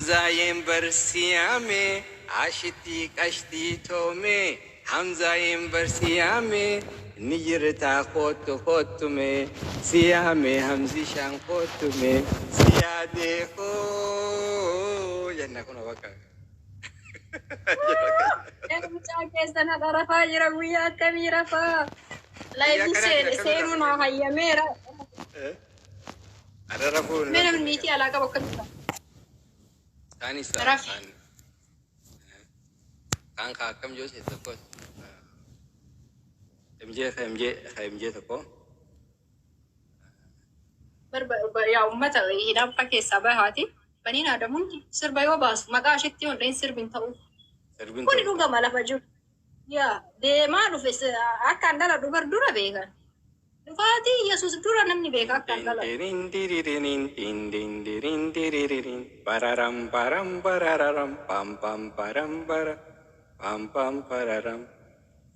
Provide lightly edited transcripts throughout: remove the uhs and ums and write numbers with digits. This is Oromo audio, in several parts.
حمزة ينبرسيامي عاشتي كشتي تومي حمزة ينبرسيامي نجرتا خوتو سيامي همزي شان خوتو سيادي خو جنة كنا بكا سنة رفا جربويا كبيرة فا لا يبسي سيمنا هيا ميرا أنا رفو ميرا من ميتي على كبكة ثاني ساعة كان كم جوز تكو MJ تكو بربا يا أمتا هنا بكي سباهاتي بنينا دمونتي سر بايو باس ما قاشتي ونرين سر بنتاو كوني دوغا مالا فجو يا دي ما نفس أكان دالا دوغر دورا بيغان فاتي يسوس دورا نمني بيغا أكان دالا pararam param pararam pam pam param para pam pam pararam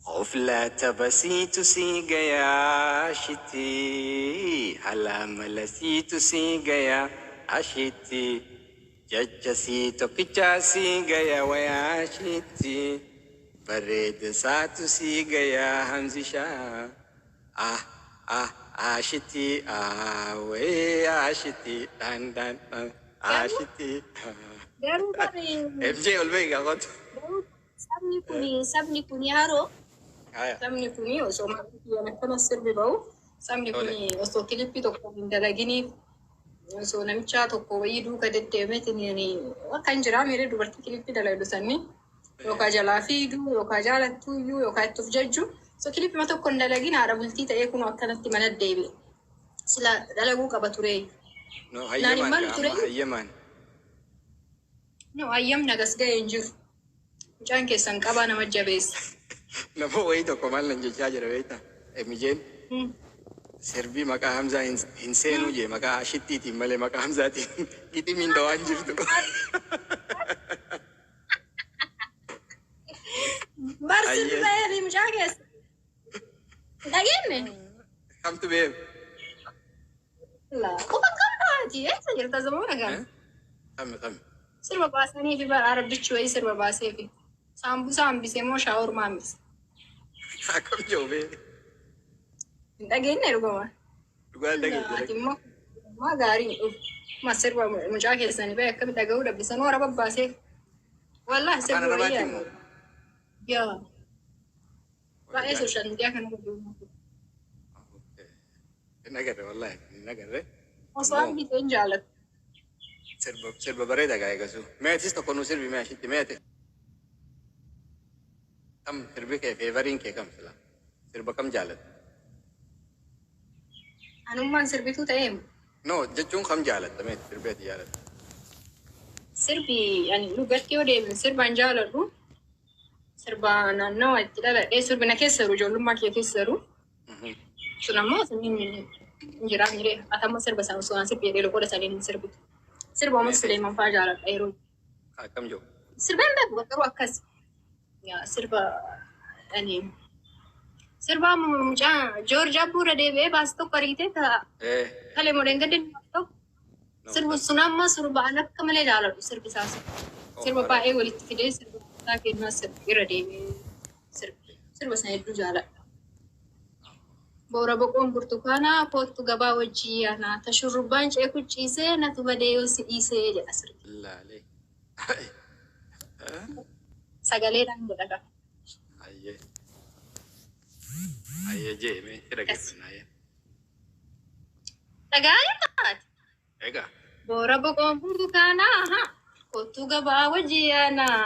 غفلة تبسيت سيقيا شتي على ملسيت سيقيا عشتي ججسيت كجا سيقيا ويا شتي بريد ساتو سيقيا همزشا عشتي وي عشتي دان دان عشتي MJ والبيقى قد sabni kuni haro sabni kuni oso yana kana sirbi bawu sabni kuni oso kilipi tokko dalagini oso namicha tokko wayii duuka deddeemetini kan jira mere dubartii kilipi dalaydu sanni yookaa jalaa fiidu yookaa jaalattuyyuu yookaa ittuuf jajju so kilipi ma tokko dalagin haadha bultii ta'ee kun akkanatti mana deebi'e sila dalaguu qaba ture no hayyaman no hayyam nagas ga'e hin jiru Mucaan keessan qabaa nama jabeessa. Nama wayii tokko maal nan jechaa jira beektaa? Emijeen sirbii maqaa Hamzaa hin seenuu jee maqaa Ashittiitiin malee maqaa Hamzaatiin giximiin dawaan jirtu. Barsiisni ta'ee mucaa keessa. Dhageenne? Kamtu beeku? Quba qabdaati eessa jirta zamoona gana? Kami. Sirba baasanii fi arabbichi wayii sirba baasee fi. Sambusa hambisee moo shaawurmaa hambise? Akkam joobee? Hin dhageenye dhuguma. Dhugaa dhageesse. Ati immoo maa gaarii hin dhufu. Ma sirba mucaa keessanii bahe akkami dhaga'uu dabbisan warra babbaasee. Wallaahi sirba wayyaa. Yaa. Baay'ee sooshaal miidiyaa kana dhaga'uu. Hin agarre wallaahi hin agarre. Osoo hambisee hin jaallatu. Sirba bareeda gaa eegasu. Meetis tokko nu sirbi mee ashitti meeti. Kam sirbi kee feevariin kee kam sila? Sirba kam jaallatu? Anummaan sirbituu ta'eemu. No jechuun kam jaallata meeti sirbeeti jaallata? Sirbi ani dubartii yoo deebiin sirbaan jaalladhu. Sirba naannawa itti dhaladhee sirbina keessa jiru ijoollummaa kee keessa jiru. Sun ammoo siniin hin jiraan jiree atamma sirba sana osoo sirbi jedhee loqoda saniin hin sirbitu. Sirba ammoo Suleeman fa'aa jaalladha yeroo. Akkam jiru? Sirbaan beeku garuu akkas. Sirba ani sirba mucaa Joorji Abbuura deebi'ee baas tokko ariitee ta'a. Kalee modeen gadi tokko. Sirbi sun amma sirbaan akka malee jaalladhu sirbi isaas. Sirba baay'ee walitti fidee sirba isaa kennaa sirbi irra deebi'ee sirba sana hedduu jaalladha. Boora boqoon burtukaanaa kootu gabaa wajjii yaanaa tashurrubbaan ceeku ciisee natu badee yoo si dhiisee jedha sirbi. Laalee. Sagaleedhaan jedhaga. Ayyee jeemee dhageeffannaa. Dhagaalee taate. Egaa. Boora boqoon burtukaanaa kootu gabaa wajjii yaanaa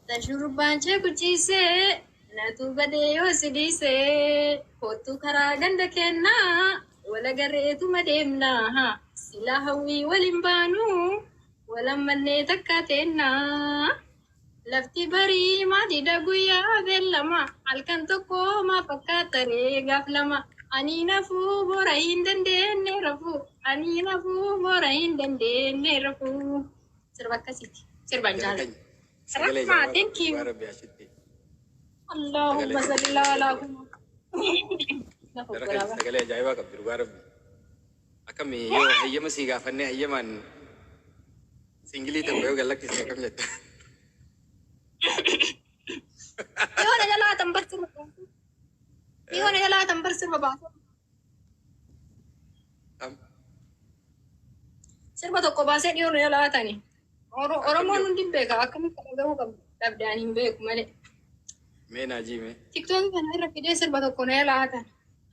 tashurrubbaan ceeku ciisee natu badee yoo si dhiisee kootu karaa ganda kennaa wala gareetuma deemnaa silaa hawwii waliin baanuu walan mannee takka teennaa. Lafti barii maadida guyyaa beellama halkan tokko maa fakkaata reegaaf lama ani nafuu boora hin dandeenye rafuu ani nafuu boora hin dandeenye rafuu. Sirba akkasiiti. Sirbaan jaalladha. Rahmaa thank you. Allahumma salli ala Sagalee ajaa'ibaa qabdi dhugaa rabbi. Akkami yoo hayyama sii gaafannee hayyamaan Singilii tokko yoo gallakkiste akkam jette. Yoo na jalaa tambar sirba baasuu. Yoo na jalaa tambar sirba baasuu. Sirba tokko baasee dhiyoo na jalaa tani. Oromoon hundi hin beeka akkamitti dhagahuu qabu dhabdaan hin beeku malee. Mee naajii mee. Tiktookii kana irra fidee sirba tokko na jalaa tan.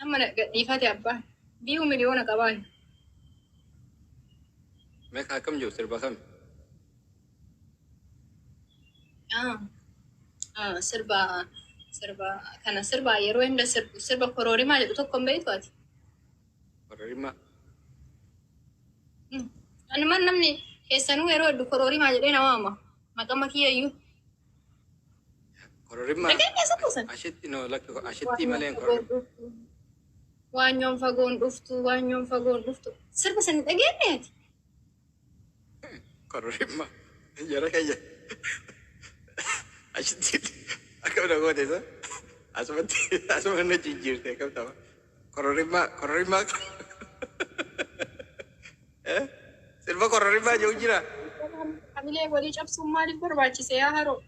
Amma gadhiifate abbaan. Biyyuu miliyoona qabaan. Mee akkam jiru sirba kami? Sirba yeroo inni sirba koroorimaa jedhu tokko hin beektu ati. Koroorimaa. Anumaan namni keessanuu yeroo hedduu koroorimaa jedhee na waama. Maqaa kiyyayyuu. Koroorimaa. Ashitti no lakki ashitti malee koroorimaa. Waanyoon fagoon dhuftu. Sirba sani dhageenye ati. Koroorimaa. Jara kayya. Ashitti akkam na goote isa. Asuma na jijjiirte akkam ta'a. Koroorimaa. Sirba koroorimaa jiru jira. Kamilee walii cabsuun maaliif barbaachise yaa haroo?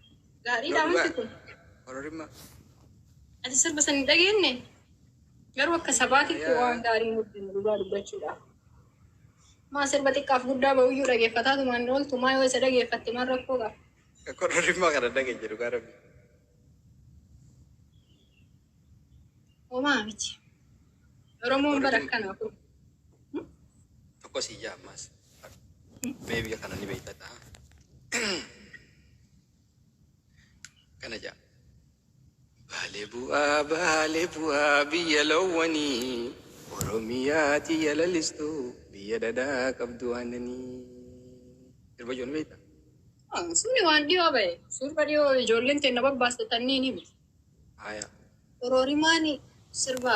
Gaariidhaa wanti kun. Koroorimaa. Ati sirba sani dhageenye? Garuu akka sabaatitti waan gaarii nutti dhugaa dubbachuudhaaf. Maa sirba xiqqaaf guddaa bahuyyuu dhageeffataatu maan ooltu maa yoo isa dhageeffatte maan rakkoo qaba. Koroorimaa kana dhageenye dhugaa rabbi. Homaa miti. Oromoon bara akkanaa kun. Tokko si jaammas. Mee biyya kana ni beektadha. Kana jaa. Baale bu'aa biyya lawwanii Oromiyaati yalalistu biyya dadaa qabdu aannanii. Sirba ijoon beekta? Sunni waan dhiyoo bahe. Sirba dhiyoo ijoolleen teenya babbaastatanii ni miti. Haya. Koroorimaani sirba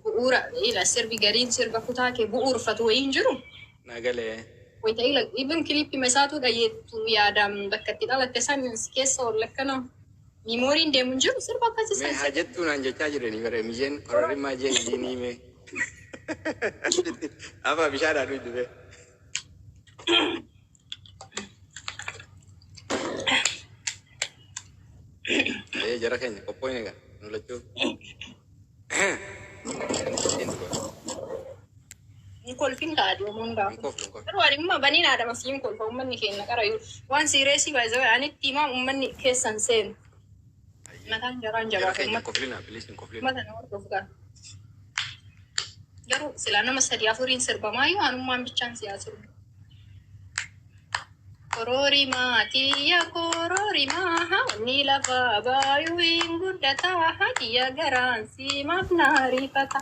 bu'uura sirbi gariin sirba kutaa kee bu'uurfatu wayiin jiru. Nagalee. Wayita ibn kilippii mesaatu dhageettu yaadam bakka itti dhalatte san keessa ol akkana miimooriin deemu jiru sirba akkasii san. Mee haa jettuu naan jechaa jiranii bara mijeen koroorimaa jee ijiinii mee. Amma bishaadhaan nuyi dhufee. Jara keenya qophoon egaa nulachuu. Kolfin kaadi omuun gaafa. Garuu adimma baniin aadama siin kolfa uummanni keenya qarayyuu waan siireesii baay'ee anitti himaa uummanni keessan seenu. Mataan jaraan jabaatu uummata nama hordofuudhaan. Garuu silaa nama sadii afuriin sirbamaayyuu anummaan bichaan siyaasa. Koroorimaa tiyya koroorimaa ni lafa baay'uu hin guddataa tiyya garaan simaaf naarifata.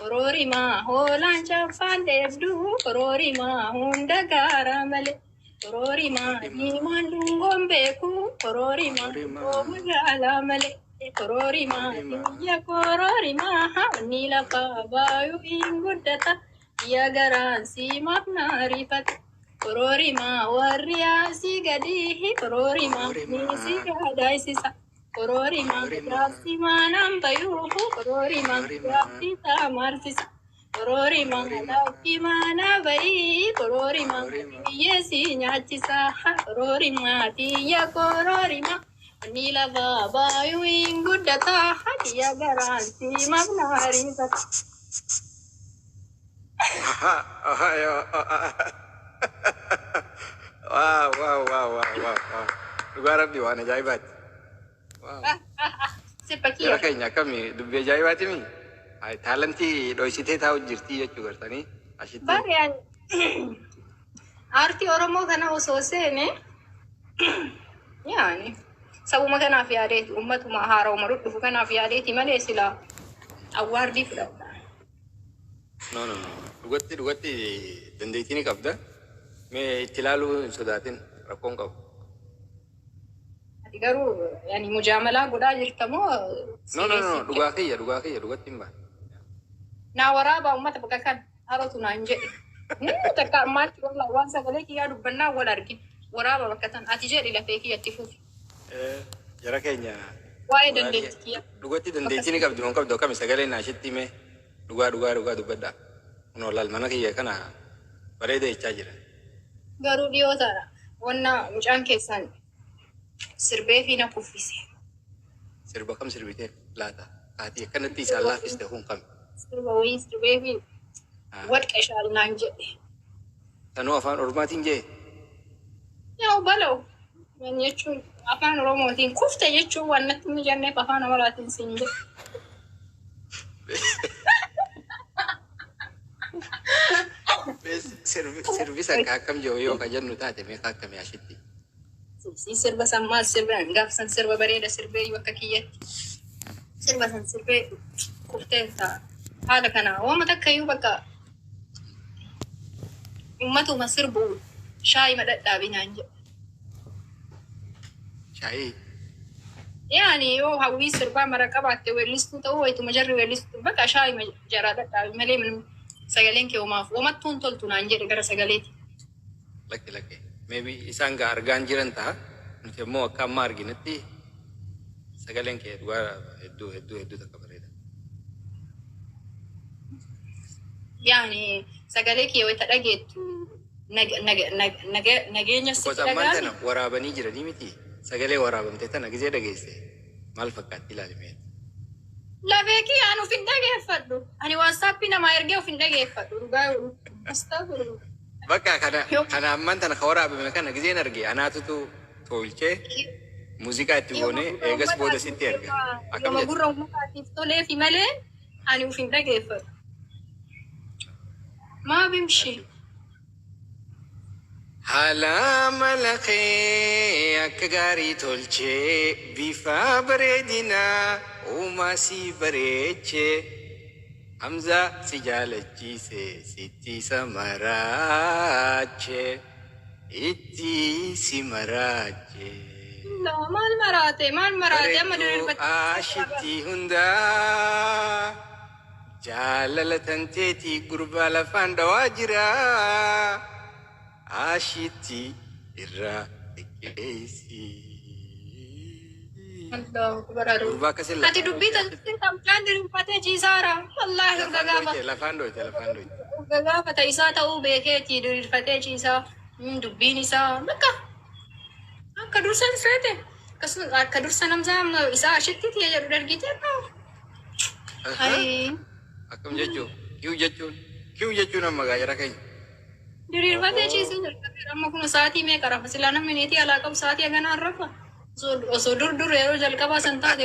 Koroorimaa hoolaan chaffaan deebduu koroorimaa hunda gaara malee. Koroorimaa diimaan dungoon beeku koroorimaa magaalaa malee. Koroorimaa tiyya koroorimaa ni lafa baay'uu hin guddataa tiyya garaan simaaf naarifata. Koroorimaa warri asii gadi koroorimaa ni gadaisisa. Koroorimaa raabsi maanaan bayuu koroorimaa raabsi taamarsisa. Koroorimaa laafii maanaa bayii koroorimaa biyyeessi nyaachisa. Koroorimaa tiyya koroorimaa ni lafa baay'uu hin guddataa tiyya garaan simaaf naarifata. Wow. Dhugaa rabbi waan ajaa'ibaati. Jara keenya akkamii dubbii ajaa'ibaati mi? Taalantii dhoysitee taa'u jirtii jechuu gartanii ashitti. Baay'een aartii Oromoo kana osoo seene yaani sabuma kanaaf yaadeeti uummatuma haara'uma dhufu kanaaf yaadeeti malee silaa awwaardii fudhata. No. Dhugatti dandeettii ni qabda. Mee itti ilaaluu hin sodaatin rakkoon qabu. Ati garuu yaani mujaamalaa godhaa jirta moo? No. Dhugaa kiyya dhugatti hin baane. Naa waraabaa uummata bakka kan harootu naan jedhe. Takka maalti waan sagalee kiyyaa dubbannaa wal argin. Waraabaa bakka tan ati jedhi lafee kiyyatti fuufi. Jara keenya. Waa'ee dandeettii kiyya. Dhugatti dandeettii ni qabdi moo qabdu akkami sagalee naa ishitti himee dhugaa dubbadhaa. Kunoo laal mana kiyya kana bareeda jechaa jira. garuu dhiyootadha. Wanna mucaan keessan sirbee fi na kuffise. Sirba kam sirbitee laata? Ati akkanatti isaan laaffiste kun kam? Sirba wayii sirbee fi wadqa shaalnaan jedhe. Tanuu afaan Oromaatiin jee? Yaa balaw. Waan jechuun afaan Oromootiin kufte jechuun waan natti mijanneef afaan Amaraatiin siin jedhe. Sirbi san akkam jiru yoo ka jennu taate meeqa akkamii ashitti? Sirba san maal sirban gaafsan sirba bareeda sirbee bakka kiyyatti. Sirba san sirbee kuftee ta'a. Haala kana waama takkayyuu bakka ummatuma sirbu shaayii madhadhaabinaan jedhe. Shaayii? Yaani yoo hawwii sirbaa mara qabaatte weellistuu ta'uu wayituma jarri weellistuu bakka shaayii jaraa dhadhaabi malee sagaleen kee uumaaf uumattuun toltu naan jedhe gara sagaleeti. Lakke. Maybe isaan gaa argaan jiran ta'a. Nuti immoo akka amma arginetti sagaleen kee dhugaa hedduu takka bareeda. Yaani sagalee kee wayita dhageettu nageenya sitti Gosa ammaan dhagaame. tana waraabanii jiranii miti. Sagalee waraabamte tana gizee dhageesse. Maal fakkaatti ilaalimee? Lafee kee aan ufin dhageeffadhu. Ani waatsaappii namaa ergee ufin dhageeffadhu. Dhugaa astagfirullah. Bakka kana ammaan tana ka waraabame kana gizeen arge anaatutu tolchee muuziqaa itti goonee eegas booda sitti erga. Akkam Yooma jedhu? gurra uummataatiif tolee fi malee ani ufin dhageeffadhu. Maa bimshi. Haala malaqee akka gaarii tolchee bifa bareedinaa uumaa si bareechee Hamza si jaalachiise sitti isa maraache itti si maraache. Maal maraate amma Bareedduu diriirfatte. ashitti hundaa jaalala tanteetii gurbaa lafaan dhawaa jira. Ashitti irraa dhiqeessi. Gurbaa akkasii Ati dubbii tanti tamchaan diriirfatee ciisaara. Wallaahi urga gaafa. lafaan dhoyte. Urga gaafata isaa ta'uu beekeetii diriirfatee ciisaa. Dubbiin isaa bakka akka dursan feete. Akkasuma akka dursa namsaa isaa ashitti tiya jedhu dargitee qabu. Akkam jechuun kiu jechuun amma gaajara keenya. Diriirfatee ciisee jalqabee amma kun sa'aatii meeqa rafa? Silaa namni neetii alaa qabu sa'aatii haganaan rafa. Osoo dur yeroo jalqabaa san taate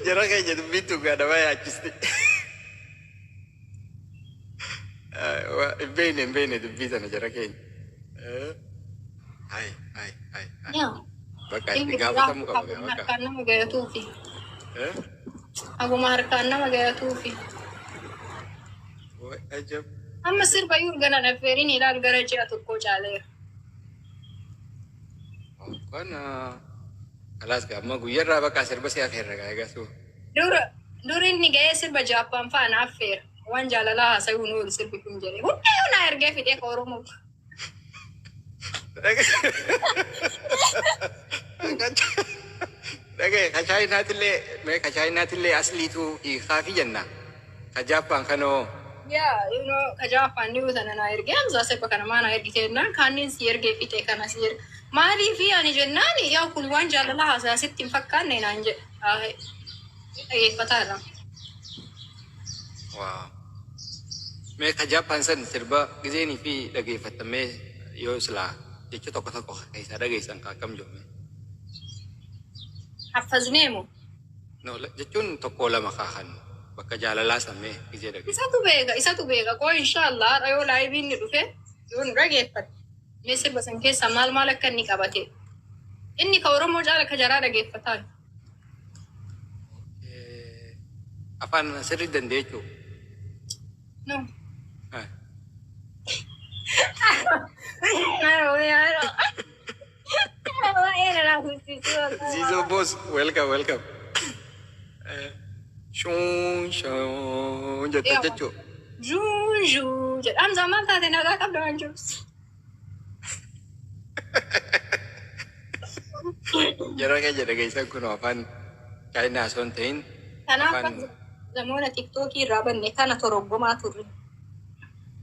Jara keenya dubbiin tun gaadhamaa yaachiste. Hin beekne dubbii sana jara keenya. Hai. Bakka itti gaafatamuu qaba bakka. harkaan nama gayatuufi. Haguma harkaan nama gayatuufi. Ajab. Amma sirba yurgana dhafeerin ilaal gara ji'a tokko caaleera. Kana kalaas amma guyyarraa bakka sirba siyaa feerra egaa sun. Dur inni ga'ee sirba Jaappaan faana affeera. Waan jaalalaa haasa'uu nuuri sirbi kun jedhe. Hundee naa ergee fidee ka Oromoo. Dhagaye ka chaayinaatillee asliitu hiikaafi jenna. Ka Jaappaan kanoo. Yaa, ka Jaappaan ni sana naa ergee hamsaa sirba kana maa naa ergitee jennaan kaaniin si ergee fitee kana si erge. Maaliifi ani jennaan yaa kun waan jaalalaa haasaa sitti hin fakkaanne naan jedhe. Dhageeffataa irraa. Waaw. Mee ka Jaappaan san sirba gizeenii fi dhageeffattamee yoo silaa jecha tokko keessaa dhageessan akkam joome. Haffazneemu. No, jechuun tokko lama kaahan bakka jaalalaa sammee gizee dhageessa. Isatu beeka. Koo inshaallah dhayoo laayibiin ni dhufe yoo nu dhageeffate. Mee sirba san keessaa maal akka inni qabate. Inni ka Oromoo caala ka jaraa dhageeffataa. Afaan sirrii dandeechuu. No. Claro. Era la justicia. Zizo boss, welcome. Shun jette jechuun. Juju. Jedham zaman taate nagaa qabda waan jirus. Yeroo keenya dhageessan kun afaan chaayinaa osoo hin ta'in Zamoona TikTokii irraa banne kana toroggomaa turre.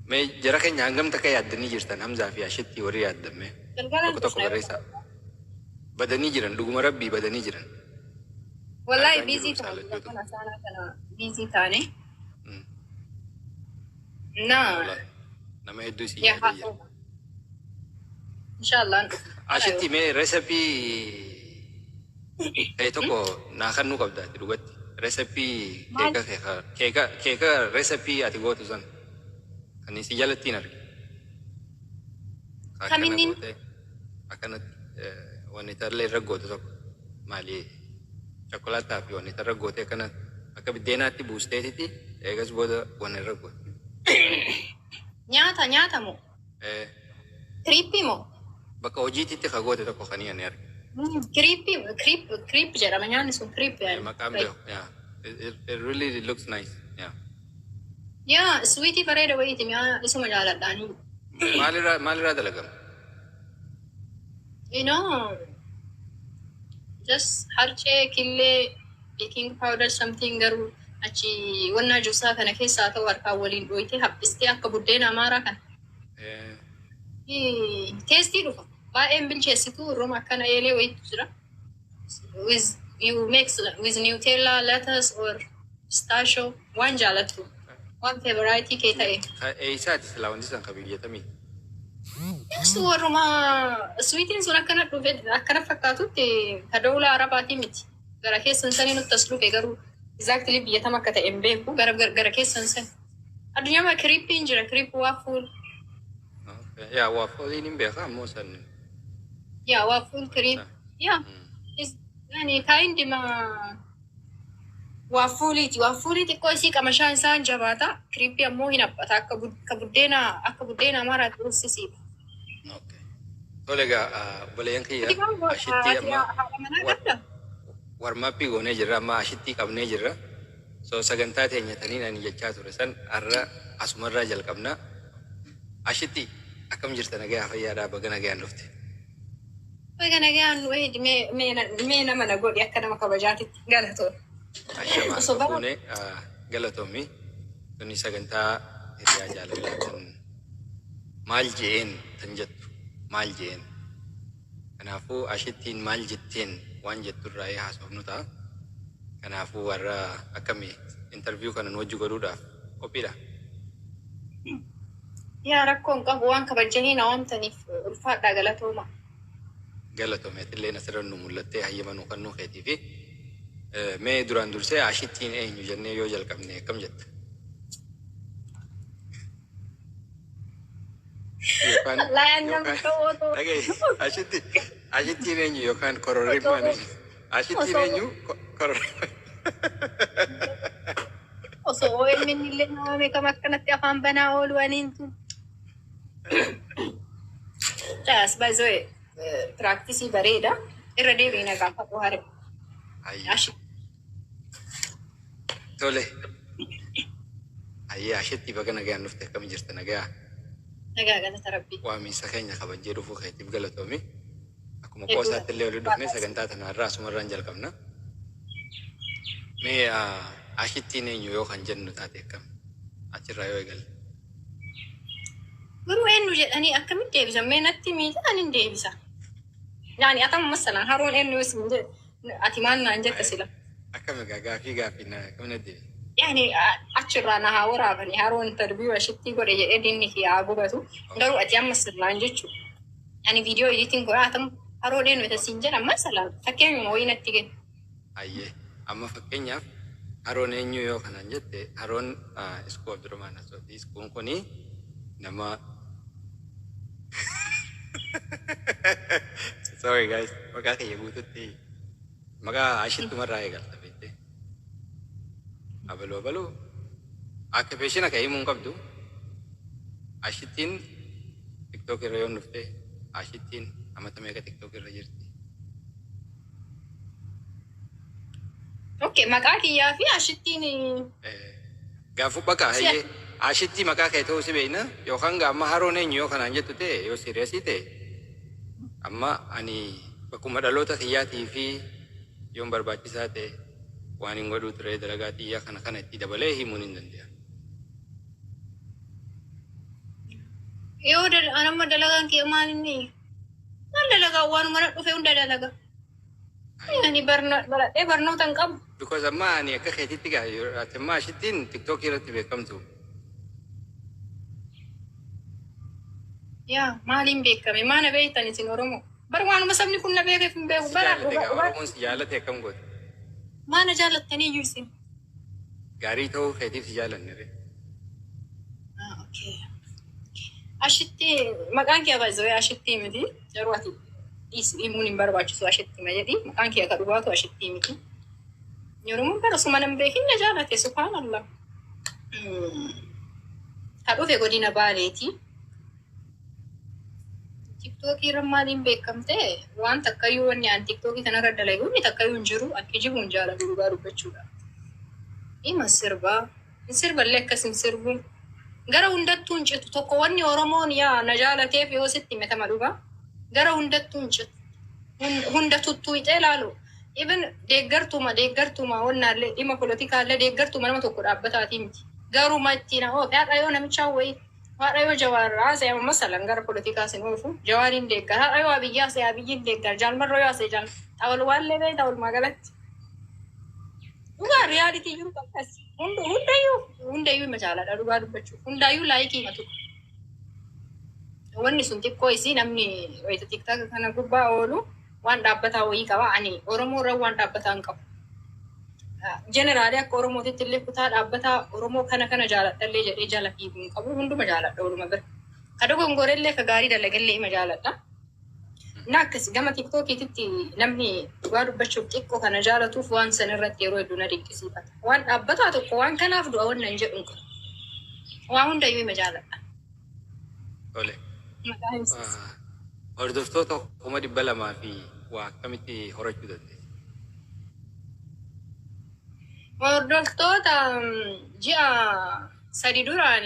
Mee jara keenya hangam takka yaaddanii jirtan Hamzaa fi Ashitti warri yaaddame. Tokko tokko barreessaa. Badanii jiran dhuguma rabbii badanii jiran. Wallahi busy taane kana sana kana busy taane. Nama hedduu si yaadde. Inshallah. Ashitti mee resepii tokko naa kan nu qabdaati dhugatti. Resepii keeka resepii ati gootu san. Kan si jalattiin arge. Kaminni akkanatti wanni tarlee irra gootu tokko maali chokkolaataa fi wanni tarra gootee kana akka biddeenaatti buusteetitti eegas booda wanni irra gootu. Nyaata moo? Creepy moo? Bakka hojiititti ka goote tokko kan ani arge. Creep jedhama nyaanni sun creep. Maqaan beeku. It really looks nice. Yeah, sweetie bareeda wayiiti mi'a isuma jaaladhaani. Maalirraa dalagama? You know, just harcee, killee, baking powder something garuu achi wannaa juusaa kana keessaa ta'u harkaan waliin dhooyitee haphistee akka buddeena amaaraa kana. Teestii dhufa. Baay'een bilcheessitu rooma akkana eelee wayiitu jira. You mix with Nutella, lettuce or pistachio waan jaalattu. One favorite kee ta'e. Eessaati silaa wanti san kabiyyatamii? Yes, warruma sweetiin sun akkana dhufe akkana fakkaatutti kadoolaa arabaatii miti. Gara keessan sanii nutti as dhufe garuu exactly biyyatama akka ta'e hin beeku gara keessan sani. Addunyaa kiriippiin jira kiriippii waafuul. Yaa waafuuliin hin beekaa ammoo san. Yaa waafuul kiriip. Yaa. Yani kaayindi ma waafuuliiti. Waafuulii xiqqoo isii qamashaan isaan jabaata. Kiriippii ammoo hin haphata akka buddeena maraatti uffisiidha. Tole egaa obboleeyyan kiyya ashitti amma warmaappii goonee jirra amma ashitti qabnee jirra. So sagantaa teenyatanii nani jechaa ture san har'a asumarraa jalqabna. Ashitti akkam jirta nagayaa fayyaadhaa baga nagayaan dhufte. Baga nagayaan wayii mee nama na godhi akka nama kabajaatitti galatoon. Ashamaa fuunee galatoomi tuni sagantaa hiriyaa jaalalaa tan maal je'een tan jettu. Maal jeen kanaafuu ashittiin maal jetteen waan jetturraa haasofnu ta'a. Kanaafuu warra akkamii interview kana nu wajji godhuudhaaf qophiidha. Yaa rakkoon qabu waan kabajanii na waamtaniif ulfaadhaa galatooma. Galatoomeetillee asirra nu mul'attee hayyama nu kennuu keetii fi mee duraan dursee ashittiin eenyu jennee yoo jalqabne akkam jetta? Ashittiin eenyu yookaan kororrimmaan eenyu? Ashittiin eenyu kororrimmaan. Osoo ilmi illee nama beekama akkanatti afaan banaa oolu aniintu. Taas baay'ee piraaktisii bareeda irra deebiin gaafa bu'aare. Tole. Ayyee ashitti baga nagayaan dhufte akkam jirta nagayaa? Nagaa galata rabbii. Waamiinsa keenya kabajee dhufuu keetiif galatoomi. Akkuma qoosaatti illee olii dhufnee sagantaa tanarraa asumarraan jalqabna. Mee ashittiin eenyu yoo kan jennu taate akkam achirraa yoo eegalle. Garuu eenyu jedhanii akkamitti deebisan mee natti miidhaan hin deebisa. Yaani atama masalan haroon eenyu isin jedhe ati maal naan jetta sila. Akkam egaa gaaffii akkamitti deebisa. Yani achirraa na haa waraabani haroon interview ashitti godhe jedhee dinni fi haa gubatu garuu ati amma sirnaan jechuudha. Yani viidiyoo ediitiin godhaatamu haroo eenyu itasiin jedhan masalan fakkeenyuma wayii natti kennu. Ayyee amma fakkeenyaaf haroon eenyu yoo kanaan jette haroon iskuu Abdurrahmaan Asooti iskuun kuni nama sorry guys maqaa kiyya guututti maqaa ashittumarraa eegalta beektee. Abaloo akka peeshina ka'ee himuun qabdu ashittiin tiktok irra yoo dhufte ashittiin amata meeqa tiktok irra jirti? Okay, maqaa kiyyaa fi ashittiin gaafu bakka hayyee ashittii maqaa kee ta'uu si beekna yookaan amma haroon eenyu yoo kanaan jettu ta'e yoo siriyeesii ta'e amma ani bakkuma dhaloota kiyyaatii fi yoon barbaachisaa ta'e waan hin godhuu ture dalagaa xiyyaa kana itti dabalee himuun hin danda'a. Yoo anamma dalagaan kee maal inni? Maal dalagaa waanuma na dhufe hunda dalagaa. Ani barnoota hin qabu. Because amma ani akka keetitti gaa ati amma ashittiin tiktookii irratti beekamtu. Yaa maaliin beekame? Maana beektan isin Oromoo? Bar waanuma sabni kun na beekeef hin beeku. Oromoon si jaalate akkam goote? Maana jaalattanii iyyuu isin? Gaarii ta'uu keetiif si jaalanne. Okay. Ashitti maqaan kee abaazoo ashitti miti garuu ati himuun hin barbaachisu ashitti ma jedhi maqaan kee akka dhugaatu ashitti miti. Oromoon bara suma nan beekin na jaalate subhaanallah. Hadhufe godina Baaleeti. TikTokii irra maaliin beekamte waan takkayyuu wanni aan TikTokii kanarra dalagu inni takkayyuu hin jiru akka jibuun jaalatu dhugaa dubbachuudha. Dhimma sirbaa hin sirballee akkas hin sirbu. Gara hundattuu hin citu tokko wanni Oromoon yaa na jaalateef yoo sitti metama dhugaa gara hundattuu hin citu. Hunda tuttuuxee laalu. Even deeggartuma wannaallee dhimma politikaallee deeggartuma nama tokko dhaabbataatii miti. Garuma ittiin haadha yoo namichaa wayii haadha yoo jawaarraa se'ama masalan gara politikaa sin oofu jawaariin deeggar haadha yoo abiyyaa se'a abiyyiin deeggar jaalmarroo yoo asee jaal xawal waallee beekta walumaa galatti. Dhugaa riyaalitii jiru akkas hundayyuu ima jaaladha dhugaa dubbachuuf hundaayyuu laayikii himatu. Wanni sun xiqqoo isii namni wayita tiktaaka kana gubbaa oolu waan dhaabbataa wayii qaba ani Oromoo irra waan dhaabbataa hin qabu. Jeneraalii akka Oromootitti illee kutaa dhaabbataa Oromoo kana jaaladhallee jedhee jaalatii hin qabu hunduma jaaladha oluma bira. Ka dogongorellee ka gaarii dalagallee ima jaaladha. Na akkas gama TikTokiitti namni dhugaa dubbachuuf xiqqoo kana jaalatuuf waan san irratti yeroo hedduu na dinqisiifata. Waan dhaabbataa tokko waan kanaaf du'a wannan hin jedhu hin qabu. Waan hundayyuu ima jaaladha. Tole. Hordoftoota 200,000 fi waa akkamitti horachuu dandeenya? Hordoftoota ji'a 3 duraan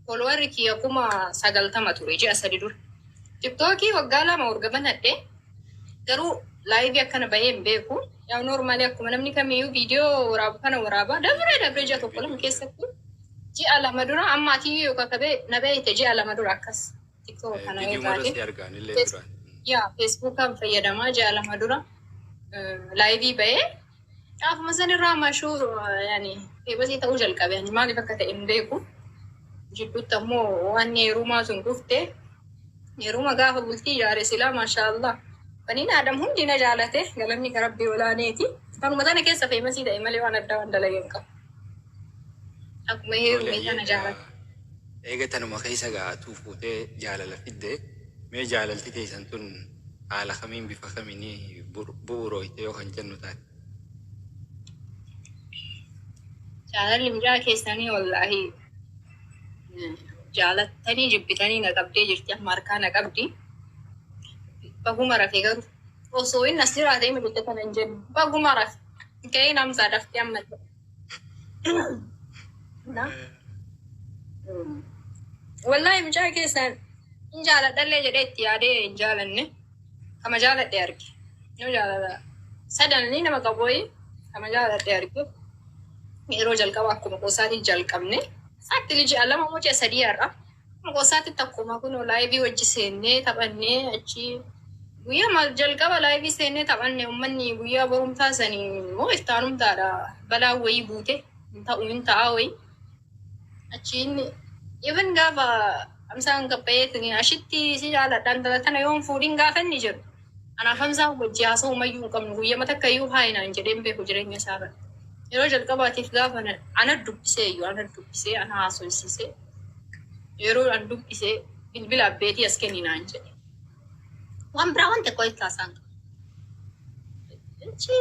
folwarri kiyya 90,000 ture ji'a 3 dura. TikTokii waggaa 2 urgabanadhe garuu laayivii akkana bahee hin beeku. Yaa noormaalii akkuma namni kamiyyuu viidiyoo waraabu kana waraaba. Dabree ji'a tokko lama keessatti ji'a 2 dura amma atiyyuu yookaan kabee na beeyte ji'a 2 dura akkas. TikTok kana eegaate. Yaa Feesbuukaan fayyadamaa ji'a 2 dura laayivii bahee. Afuma sanirraa mashuu yaani eebasii ta'uu jalqabe ani maaliif akka ta'e hin beeku. Jidduutti ammoo waan heerumaa sun dhufte heeruma gaafa bultii ijaare silaa maashaallah. Baniin Adam hundi na jaalate galanni ka Rabbii olaaneeti. Kanuma sana keessa feemasii ta'e malee waan addaa waan dalagee hin qabu. Akkuma heerumee sana jaalate. Eega tanuma keessa gaa'atuu fuutee jaalala fiddee mee jaalalti teessan tun haala kamiin bifa kamiinii bu'uurooyte yoo kan jennu taate. Jaalalli mucaa keessanii wallaahi jaalattanii jibbitanii na qabdee jirti amma harkaa na qabdi. Baguma rafee garuu osoo inni as jiraatee miliqe kana hin jennu baguma rafe ga'ee namsaa daftee amma wallaahi mucaa keessan hin jaaladhallee jedhee itti yaadee hin jaalanne kama jaaladhe arge yoo jaalala sadananii nama qabooyi kama jaaladhe arge. Yeroo jalqaba akkuma qosaatti jalqabne saatti liji alama moja sadii har'a qosaatti takkuma kun laayivii wajji seennee taphannee achi guyyaa mal jalqaba laayivii seennee taphannee uummanni guyyaa borumtaa sanii moo iftaanumtaadha balaa wayii buute hin ta'a wayii achiin even gaafa amsaan qabbeetin ashitti si jaaladhaan dalatana yoon fuudhin gaafa inni jedhu anaaf amsaan wajji haasa'u mayyuu hin qabnu guyyaa matakkayyuu haayinaan jedheen beeku jireenya isaarra. Yeroo jalqabaatiif gaafa ana dubbisee ana haasofsiisee yeroo an dubbisee bilbila abbeetii as kenninaan jedhe. Waan biraa waan xiqqoo itti haasaan qabu.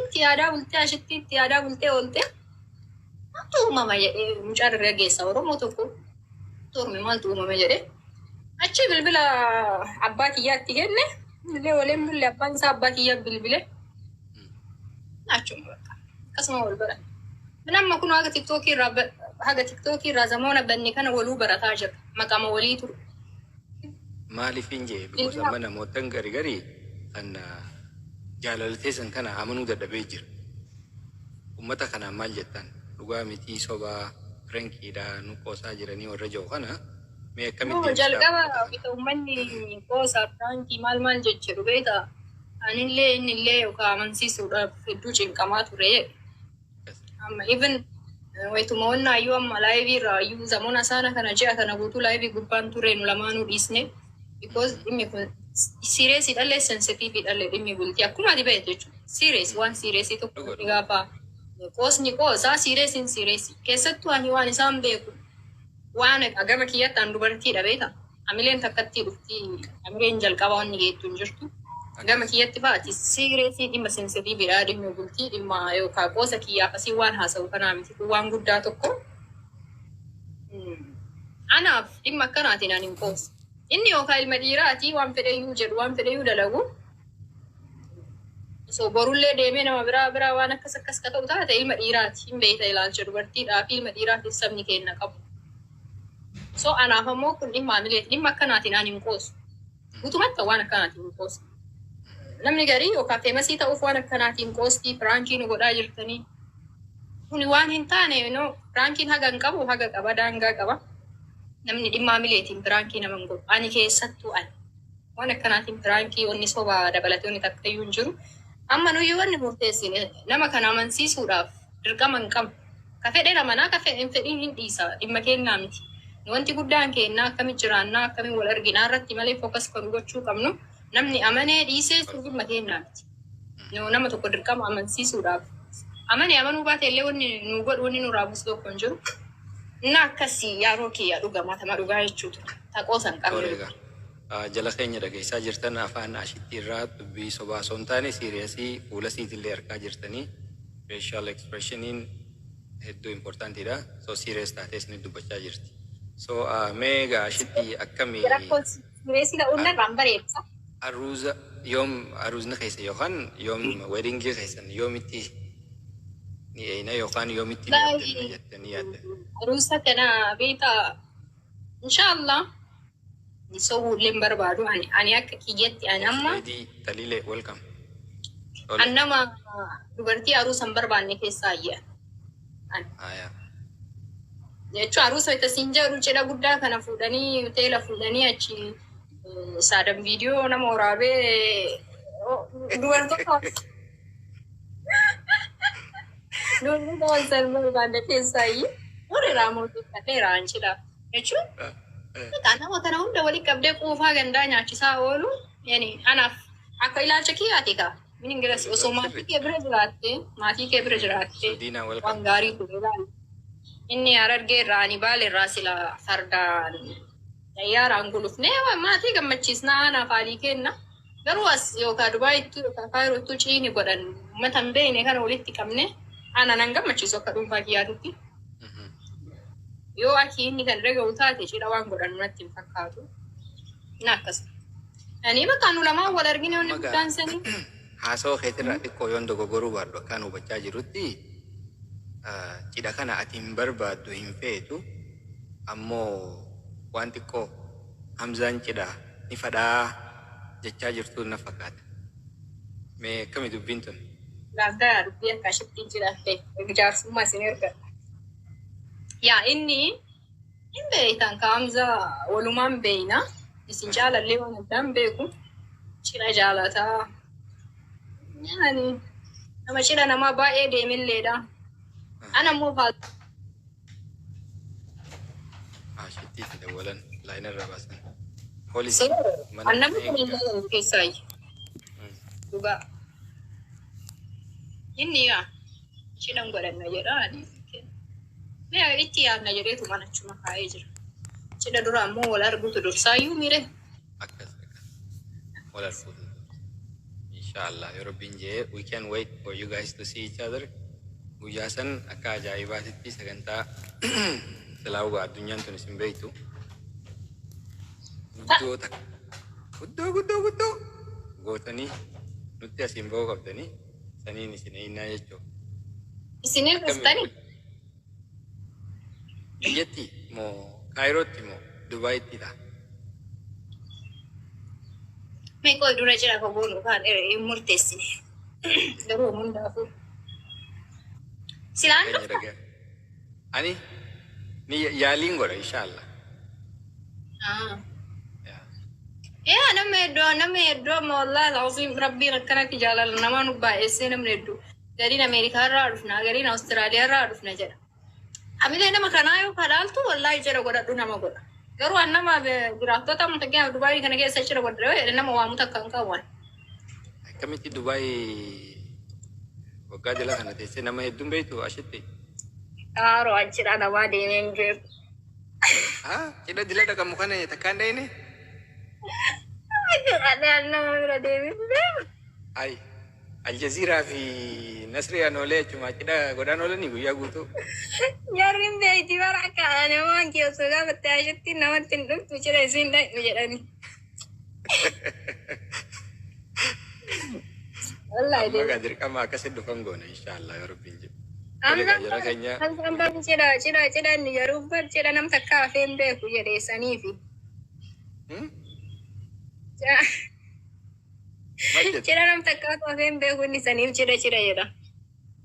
Itti yaadaa bultee ashitti itti yaadaa bultee oolte maaltu uumama jedhee mucaa dargaggeessa Oromoo tokko tormi maaltu uumama jedhee achi bilbila abbaa kiyyaatti kenne illee waliin bulle abbaan isaa abbaa kiyyaa bilbile achuma bakka akkasuma wal bara. Namni kun haga TikTokii irraa zamoona banni kana waluu barataa jira. Maqama walii turu. Maaliif hin jee bikosa mana mootan garii kan jaalaltee san kana amanuu dadhabee jira. ummata kanaan maal jettan dhugaa mitii sobaa firenkiidha nu qoosaa jiranii warra jiru kana mee akkamitti No, deebistaa jalqaba ummata kana? bita uummanni qoosaa firaankii maal jechuu beekta. Anillee innillee yookaan amansiisuudhaaf hedduu cinqamaa ture. Amma even wayituma onnaa iyyuu amma laayivii irraa iyyuu zamana sana kana ji'a kana guutuu laayivii gubbaan ture nu lamaanuu dhiisne. Because dhimmi kun siireesii dhallee sensitiivii dhallee dhimmi bultii akkuma ati beektu jechuudha. Siirees waan siireesii tokko gaafa qoosni qoosaa siireesiin siireesii. Keessattuu ani waan isaan beeku waan gama kiyyattaan dubartiidha beekta. Amileen takkatti dhufti amileen jalqaba wanni geettu hin jirtu. Gama kiyyatti baati siireesii dhimma sensitiiviidha dhimmi bultii dhimma yookaan qoosa kiyyaaf asii waan haasa'u kanaa miti waan guddaa tokko. Anaaf dhimma akkanaatiin ani hin qoosu. Inni yookaan ilma dhiiraati waan fedheyyuu jedhu waan fedheyyuu dalagu. So borullee deemee nama biraa waan akkas ka ta'u taate ilma dhiiraati hin beekta ilaalcha dubartiidhaa fi ilma dhiiraatiif sabni kenna qabu. So anaaf ammoo kun dhimma amileeti dhimma akkanaatiin ani hin qoosu. Guutumatti waan akkanaatiin hin qoosu. Namni garii yookaan feemasii ta'uuf waan akkanaatiin qoostii firaankii nu godhaa jirtanii. Kuni waan hin taane firaankiin haga hin qabu haga qaba daangaa qaba. Namni dhimma amileetiin firaankii nama hin godhu. Ani keessattuu ani. Waan akkanaatiin firaankii wanni sobaa dabalatee wanni takka iyyuu hin jiru. Amma nuyi wanni murteessine nama kana amansiisuudhaaf dirqama hin qabu. Ka fedhe amanaa ka fedhe hin fedhiin hin dhiisa dhimma kennaa miti. Wanti guddaan kennaa akkamitti jiraannaa akkamiin wal arginaa irratti malee fookas kan gochuu qabnu namni amanee dhiisee sun dhimma kennaa miti. Nama tokko dirqama amansiisuudhaaf. Amanee amanuu baate illee wanni nu godhu wanni nurraa buusu tokko hin jiru. Na akkasii yaaroo kiyya dhugamaa tama dhugaa jechuudha. Taqoosan qabne. Jala keenya dhageessaa jirtan afaan ashitti irraa dubbii sobaa osoo hin taane siiriyeesii fuula siitillee argaa jirtanii facial expressioniin hedduu importantiidha. So siiriyees taatee isin dubbachaa jirti. So meegaa ashitti akkamii Siiriyeesii ta'uun irraan bareedsa. aruuza yoom aruuzni keessa yookaan yoom weddingii keessan yoomitti ni eeyna yookaan yoomitti ni yaaddanna jettanii yaadda. Aruusa kana beektaa inshaallah nisoo barbaadu ani akka kiyyatti ani amma Taliilee welcome. an nama dubartii aruusan barbaanne keessaa ayya. Jechuun aruusa itti siin jedhu cidha guddaa kana fuudhanii hoteela fuudhanii achi saadan viidiyoo nama waraabee dubartoota dubartoota wal san barbaanne keessaa ayyi. Warri raamotii kadheeraa an cidha jechuun. Nama kana hunda walitti qabdee quufaa gandaa nyaachisaa oolu anaaf akka ilaalcha kiyyaati kaa. Min ingilas osoo maatii kee bira jiraatte waan gaarii ture ilaali. Inni Harargee irraa ani Baale irraa sila fardaan xayyaaraan gulufnee maatii gammachiisnaa anaaf haalii kenna. Garuu as yookaan Dubaayittuu yookaan Kaayirootti ciini godhan uummata hin beekne kana walitti qabne ana nan gammachiisu akka dhuunfaa kiyyaatutti. Yoo aki inni kan dhaga'u taate cidha waan godhan natti hin fakkaatu. Na akkas. Ani bakka nu lamaan wal argine wanni guddaan sanii. Haasawaa keetirraa xiqqoo yoon dogoggoruu baadhu akkaan hubachaa jirutti cidha kana ati hin barbaaddu hin feetu ammoo waan xiqqoo Hamzaan cidha ni fadhaa jechaa jirtu na fakkaata. Mee akkami dubbiin tun? Gaazexaa dubbii akka ashittiin cidha ta'e jaarsummaa isin erga. Yaa inni hin beektan ka Hamzaa walumaan beeyna isin jaalallee waan addaan beeku cidha jaalataa. Yani nama cidha namaa baay'ee deemilleedha. Ana immoo faatu. Ashittii fi dawalan laayina irra baasan. Poolis. Annama kun keessaa dhugaa. Inni yaa cidhan godhanna jedhaani. Mee itti yaadna jedheetu mana achuma kaa'ee jira. Cidha dura ammoo wal arguutu dursaayyuu miire. Akkas. Wal arguutu. Inshallah, European Jay, we can wait for you guys to see each other. Guyyaa san akka ajaa'ibaatitti sagantaa silaa addunyaan tun isin beektu. Guddoo takka. Guddoo gootanii nutti asiin ba'uu qabdanii saniin isin eeynaa jechuudha. Isinii dhuftanii? Biyyatti moo Kaayirootti moo Dubaayittidha? Mee qoy dura jira ka boonu kaan murteessine. Garuu hundaafuu. Silaan Keenya dhufta? dhagaa. Ani ni yaaliin godha inshaallah. Yaa. Nama hedduu amma wallaahi alazim rabbiin akkanatti jaalala namaa nu baay'essee namni hedduu. Gariin Ameerikaa irraa dhufna, gariin Awustiraaliyaa irraa dhufna jedha. Amilee nama kanaa yoo kadhaaltu wallaahi jira godhadhu nama godha. Garuu an nama jiraattota amma fakkeenyaaf Dubaayii kana keessa jira godha yoo jedhe nama waamu takka hin qabu. Akkamitti Dubaay waggaa jala kana teessee nama hedduun beektu ashitti. Qaaroo achidha namaa deemee hin beeku. Cidha dila dhaqamu kana takkaan dhayine. Adaan nama bira deemee hin beeku. Ay, Aljaziiraa fi Nasriyaan oolee jechuudha. Cidha godhaan oolanii guyyaa guutuu. Jarriin beeyti bara akka namaan keessoo gaafatte ashitti namatti hin dhuftu cidha isiin dhaqnu jedhani. Wallaahi Amma gaa dirqama akkasitti dhufan goona inshaallah yoo rabbiin jedhu. Jara keenya. Kan cidha inni yeroo cidha nam takka hafee hin beeku jedheessaniifi. Cidha nam takka hafee hin beeku inni saniif cidha jedha.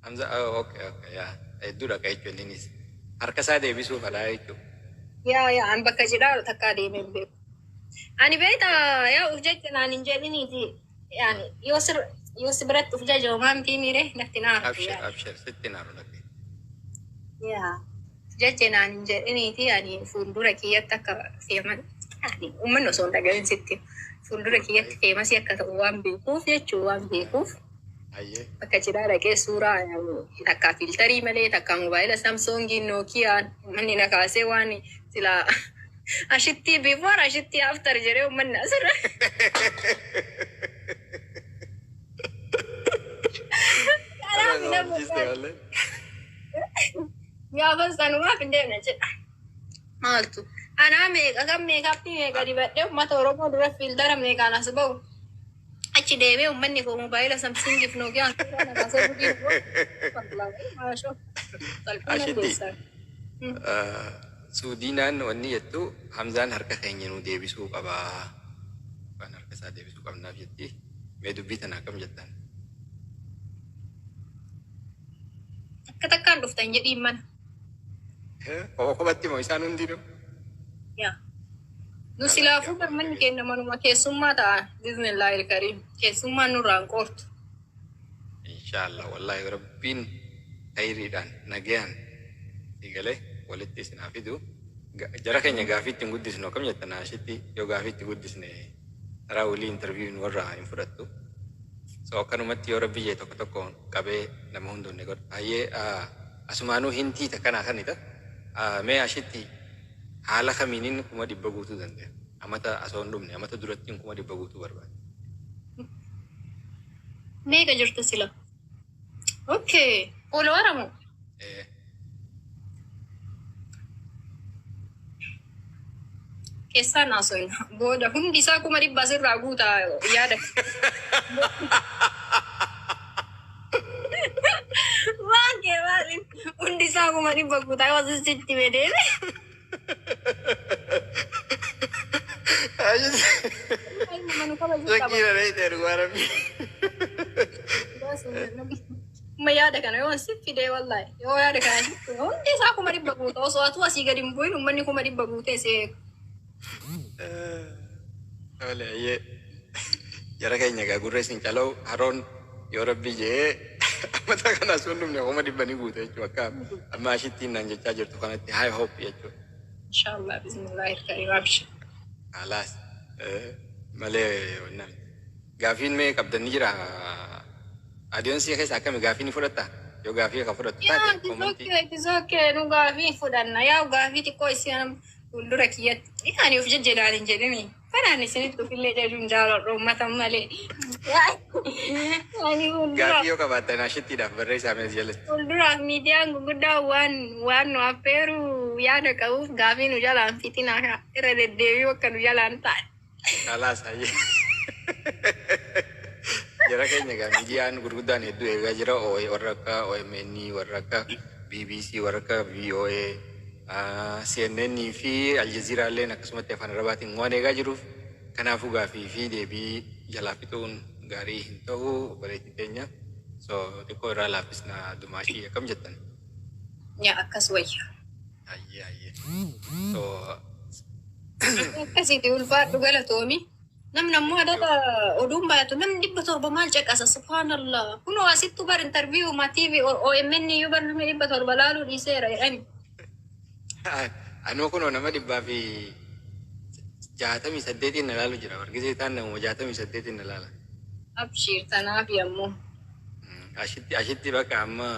Hamza okay yaa hedduudha ka jechuun innis harka isaa deebisuuf alaa jechuudha. Yaa an bakka cidhaa takka deemee hin beeku. Ani beekta yaa uf jecha naan hin jedhiniiti. Yani yoo si biratti uf jaja homaan tiimire natti naaru. Abshir sitti naaru lakkee. Yaa jecha naan hin jedhiniiti ani fuuldura kiyyatti akka feeman uummanni osoo hin dhagahin sitti fuuldura kiyyatti feemasii akka ta'u waan beekuuf jechuu waan beekuuf. Bakka cidhaa dhaqee suuraa takka filtarii malee takka mobaayila Samsungii Nookiyaan uummanni na kaasee waan silaa ashitti before ashitti after jedhee uummanni asirra. Gaafa sanumaaf hin deemne jedha. Maaltu? Anaa meeqa kan meeqaatti meeqa dibadhee uummata Oromoo dura filtara meeqaan as ba'u. Achi deemee uummanni koo mobaayila Samsungiif Nookiyaan suuraa na kaasee Ashitti Suudiinaan wanni jettu Hamzaan harka keenya nu deebisuu qabaa. Waan harka isaa deebisuu qabnaaf jetti. Mee dubbii tana akkam jettan? Akka takkaan dhuftan jedhiin mana. Kophatti moo isaan hundinuu? Yaa. Nu silaafuu manni keenya manuma keessummaa ta'a. Bismillaahi kariim. Keessummaan nurraan qoortu. Inshaallah wallaahi rabbiin khayriidhaan nagayaan eegalee walitti isinaa fidu. Jara keenya gaafii ittiin guddisnu akkam jettan ashitti yoo gaafii itti guddisne karaa walii intarviiyuun warra hin fudhattu. So akkanumatti yoo rabbi jee tokko tokko qabee nama hundoonne godha. Baay'ee asumaanuu hintii takkanaa kanita. Mee ashitti haala kamiiniin 100 guutuu danda'a. Amata asoo hin dhumne amata duratti 100 guutuu barbaada. Meeqa jirtu sila? Okay. Ol waramu? Keessaan haasofna. Booda hundi isaa 100 asirraa guutaa yaada. Waan kee maaliif hundi isaa 100 guutaa yoo asitti bedeeme? Shakira reeter warabi. Ma yaada kana yoo si fidee wallahi yoo yaada kana hundi isaa 100 guutaa osoo atu asii gadi hin bu'in uummanni 100 guutee see. Oleh jara keenya gaa gurra isin caloo haroon yoo rabbi jee amata kana sun dhumne 100 guuta jechuudha akka amma ashittiin naan jechaa jirtu kanatti high hope jechuudha. Inshallah bismillahir rahmanir rahim. Alas malee wannan gaafiin mee qabdanni jira adeemsi keessa akkami gaafiin fudhatta yoo gaafii akka fudhattu taate komantii. Okay nu gaafii fudhanna yaa gaafii xiqqoo isin fuuldura kiyyatti ani of jejjedhaan hin jedhini kanaan isinitti ufillee jedhuun jaaladha uummata malee. Gaafii yoo qabaattan ashittiidhaaf barreessaa mees jalatti. Fuulduraaf miidiyaan gurguddaa waan nu affeeru yaada qabuuf gaafii nu jalaan fitinaa irra deddeebi'uu akka nu jalaan ta'an. Alas hayyee. Jara keenya gaa miidiyaan gurguddaan hedduu eegaa jira warra akka OMN warra akka BBC warra akka VOA CNN fi Aljazeera illeen akkasumatti afaan Arabaatiin waan eegaa jiruuf kanaafuu gaafii fi deebii jalaa fixuun gaarii hin ta'u bareetti teenya. So xiqqoo irraa laaffisna dumaashii akkam jettan? يا أكس ويا Ayye. So, أكسيتي والفات وقالة تومي نم هذا أدوم بياتو نم دي بتورب مال جك أسا سبحان الله كنو أسيتو بار انترفيو ما تيفي أو يمني يبر نم دي بتورب لالو دي سيرا يعني anu kuno nama dibba fi 68 nalalu jira. Wargisi tan nama 68 nalala. أبشير تنافي أمو Ashitti bakka amma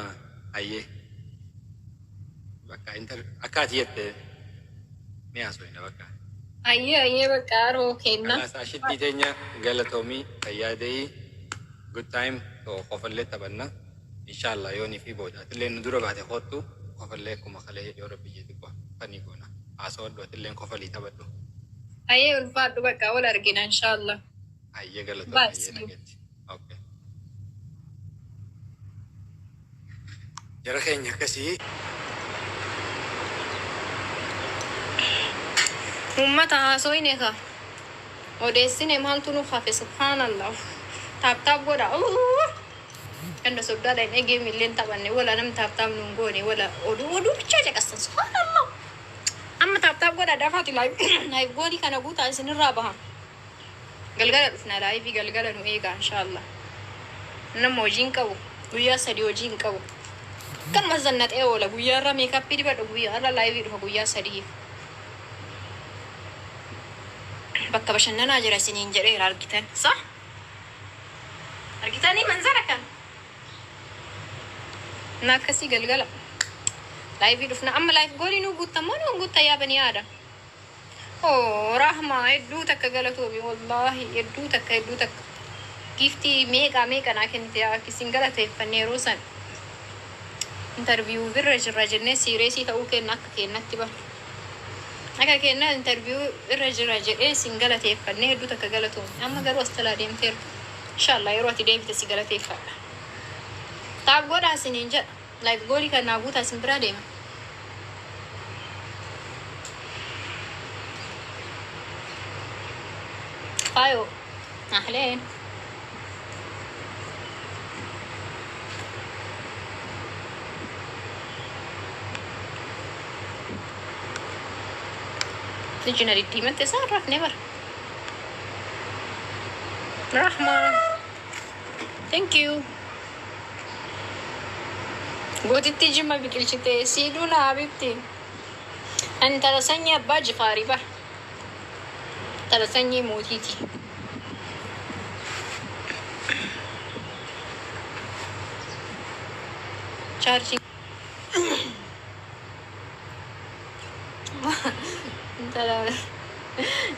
ayye bakka inter akkaati jette ni haasofna bakka. أيه بكارو كينا Kanaas ashitti teenya galatoomii fayyaadee good time to qofallee taphanna. Inshallah yoonii fi boodaatiillee nu dura baate kottu qofallee akkuma kalee yoo rabbi jeetu fanii goona. Haasawadhu atillee qofalii taphadhu. أيه والفات بكا ولا رجينا إن شاء الله Ayye galatoomii بس ayye nageetti. Okay. Jara keenya akkasii أمتا هاسوينيكا وديسيني مالتو نخافي سبحان الله تاب تاب ودا كان سودا دين اجي ملين تابني ولا نم تاب تاب نونغوني ولا ودو بتشاجك أصلا سبحان الله أما تاب تاب ودا دافاتي لايف لايف غودي كان أقول سن الرابها قلقلة فينا لايف قلقلة نويجا إن شاء الله نمو جينكو ويا سديو جينكو كان مزنات إيه ولا ويا رامي كابيري بدو ويا أنا لايف يروح ويا سديو bakka bashannanaa jira isiniin jedheera argitan sa argitanii manzara kan na akkasii galgala laayivii dhufna amma laayif goolii nuu guuttamoo nuu guutta yaa bani aada oo rahmaa hedduu takka galatoomi wallaahi hedduu takka giftii meeqa naa kennite yaa isin galateeffannee yeroo san interviyuu birra jirra jennee siireesii ta'uu kenna akka kennatti bara akka kenna interview irra jira jedhee sin galateeffannee hedduu takka galatoomne amma garuu as talaa deemteertu inshallah yeroo ati deebite si galateeffadha taab godhaa isiniin jedha laayif goolii kan naa guutaa isin biraa deema faayo ahleen تجينا للديمة تسرف نمر رحمة thank you قوتي تيجي ما بكل شيء سيدونا حبيبتي أنت تسني أبا جفاري با تسني موتيتي charging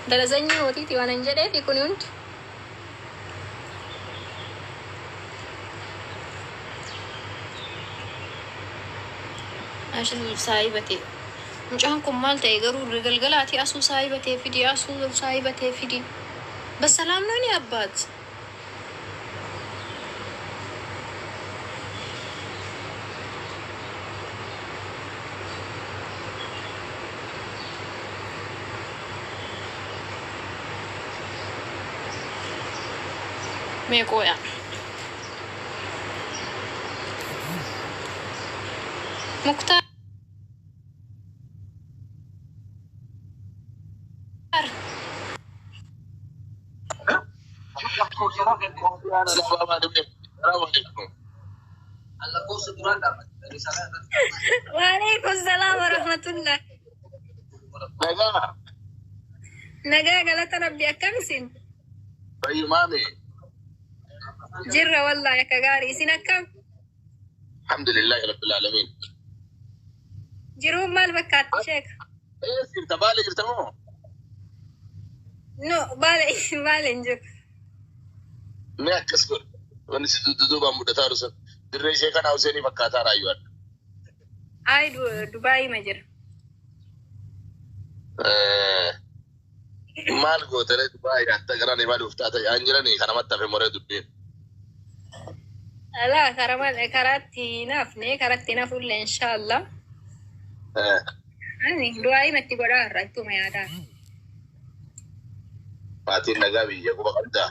Dalasanyi mootiti waan hin jedheefi kun hundi ashin saayibatee mucaan kun maal ta'e garuu galgalaati asuu saayibatee fidi በሰላም ነው እኔ አባት meeqooya muktaar waalaikum salaam warahmatullah nagaa galata rabbi akkamisin طيب مامي jirra wallahi akka gaarii isin akkam الحمد لله رب العالمين jiruun maal fakkaatti sheeka ايه انت بالك ارتمو no baala hin jiru ما كسكر وانا دوبا مدتا رسل دري شيخنا حسيني فكاتا رايوان ay dubaayii ma jira maal gootere dubaay hatta garani maal uftaata anjirani kana mattafe more dubbin alaa karaatti nafulle inshallah ani dubaayii matti godhaa irra ittuma yaadaa maatiin nagaa biyya quba qabda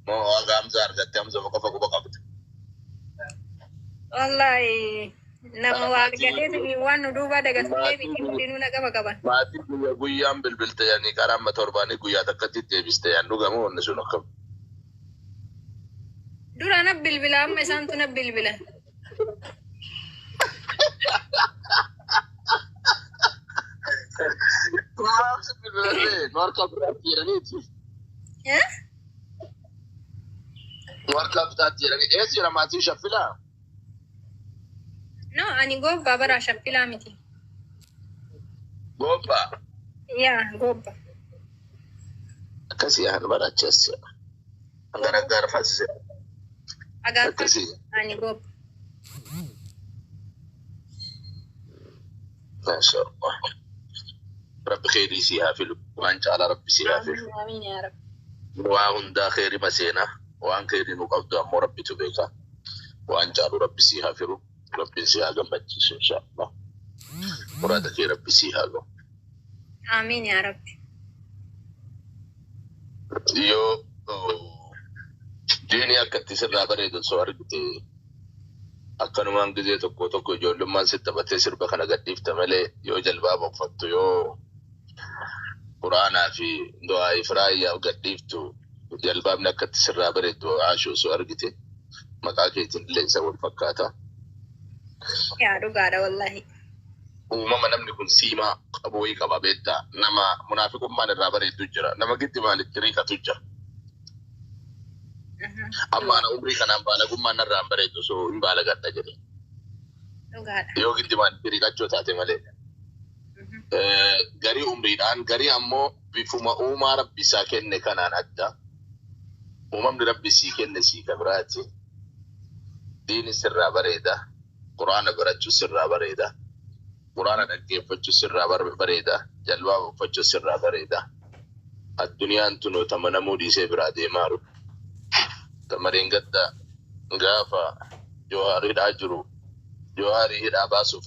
moo waaqa hamza argatte hamza qofa quba qabda wallahi Nama waaqgalee waan nu duuba dagatullee miti hundinuu naqaba qaban. maatii guyyaan bilbilte yaani karaa amma torbaanii guyyaa takkatti deebiste yaan dhugamu wanni sun akkam. Dura na bilbila amma isaantu na bilbila. Maaf si bilbilatee nu harkaa bitaatti jedhaniiti. Nu harkaa bitaatti jedhanii eessa jira maatii shaffilaa? No, ani gobba bara shaffilaa miti. Gobba. Yaa gobba. Akkasii haan baraachas. Gara faasise. Akkasii. Ani gobba. Masha Allah. Rabbi khairii si haafilu. Waan caalaa Rabbi si haafilu. Amiin yaa Rabbi. Waa hundaa khairii maseena. Waan khairii nu qabdu ammoo Rabbitu beeka. Waan caalu Rabbi si haafilu. Rabbi si haa gammachiisu insha Allah. Muraada kee Rabbi si haa gahu. Amiin yaa Rabbi. Yoo diini akkatti sirraa bareedu soo argite akkanumaan gizee tokko ijoollummaan si taphatee sirba kana gadhiifta malee yoo jalbaaba uffattu yoo quraanaa fi du'aa ifraayyaa gadhiiftu jalbaabni akkatti sirraa bareedu aashuu soo argite maqaa keetiin illee isa wal fakkaata. Yaa dhugaadha wallahi. Uumama namni kun siimaa qabu wayii qaba beektaa nama munaafiqummaan irraa bareedu jira nama giddimaan itti riiqatu jira. Amma ana umrii kanaan baalagummaan irraan bareedu soo hin baalagadha jedhe. Dhugaadha. Yoo giddimaan itti riiqachuu taate malee. Garii umriidhaan garii ammoo bifuma uumaa Rabbi isaa kenne kanaan adda. Uumamni Rabbi sii kenne sii kabiraati. Diini sirraa bareeda. Quraana barachuu sirraa bareeda. Quraana dhaggeeffachuu sirraa bareeda. Jalbaa uffachuu sirraa bareeda. Addunyaan tunoo tamanamuu dhiisee biraa deemaaru. Tamareen gadda gaafa jawaaridhaa jiru. Jawaarii hidhaa baasuuf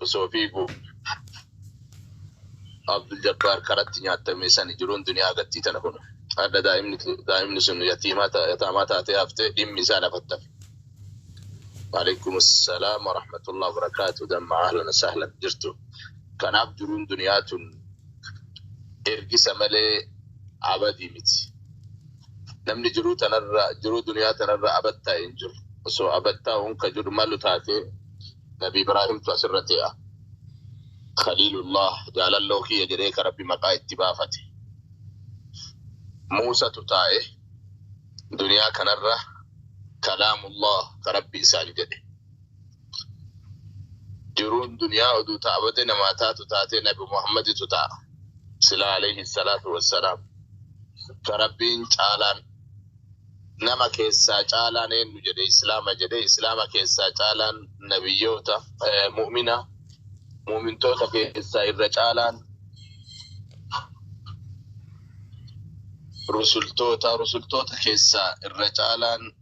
osoo fiigu. Abdul Jabbaar karatti nyaatamee sani jiruun duniyaa gattii tana kun. Adda daa'imni sun yataamaa taatee haftee dhimmi isaa lafatti hafe. وعليكم السلام ورحمة الله وبركاته دم أهلا وسهلا جرتو كان عبدون دنيات إرقس ملي عبدي متي نمني جرو دنيا تنرى عبدتا ينجر وسو عبدتا ونك جر مالو تاتي نبي إبراهيم تأسرتها خليل الله جعل الله كي يجريك ربي مقا اتبافتي موسى تتائه دنيا كنرى كلام الله كربي ساجده جرون دنيا ودو تعبدنا ما تاتي نبي محمد تتا صلى عليه الصلاة والسلام كربين چالان نما كيسا چالان نجده إسلام كيسا چالان نبيوتا مؤمن توتا كيسا إرچالان رسول توتا كيسا إرچالان